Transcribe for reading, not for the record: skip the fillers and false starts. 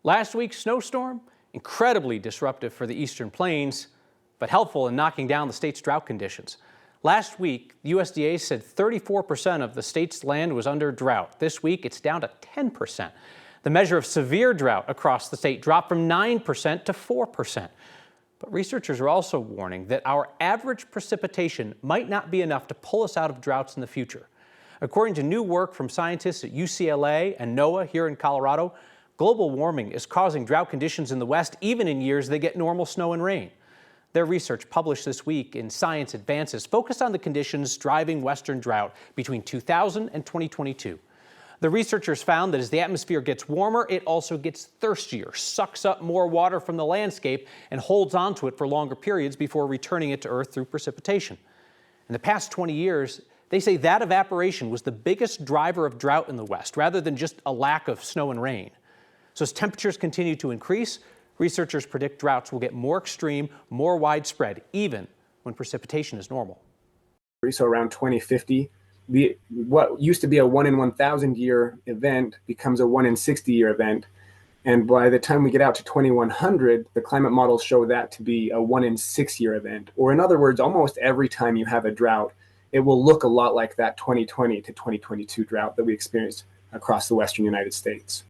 Last week's snowstorm, incredibly disruptive for the eastern plains, but helpful in knocking down the state's drought conditions. Last week, the USDA said 34% of the state's land was under drought. This week, it's down to 10%. The measure of severe drought across the state dropped from 9% to 4%. But researchers are also warning that our average precipitation might not be enough to pull us out of droughts in the future. According to new work from scientists at UCLA and NOAA here in Colorado, global warming is causing drought conditions in the West even in years they get normal snow and rain. Their research published this week in Science Advances focused on the conditions driving Western drought between 2000 and 2022. The researchers found that as the atmosphere gets warmer, it also gets thirstier, sucks up more water from the landscape, and holds onto it for longer periods before returning it to Earth through precipitation. In the past 20 years, they say that evaporation was the biggest driver of drought in the West, rather than just a lack of snow and rain. So as temperatures continue to increase, researchers predict droughts will get more extreme, more widespread, even when precipitation is normal. So around 2050, what used to be a 1 in 1,000 year event becomes a 1 in 60 year event. And by the time we get out to 2100, the climate models show that to be a 1 in 6 year event. Or in other words, almost every time you have a drought, it will look a lot like that 2020 to 2022 drought that we experienced across the Western United States.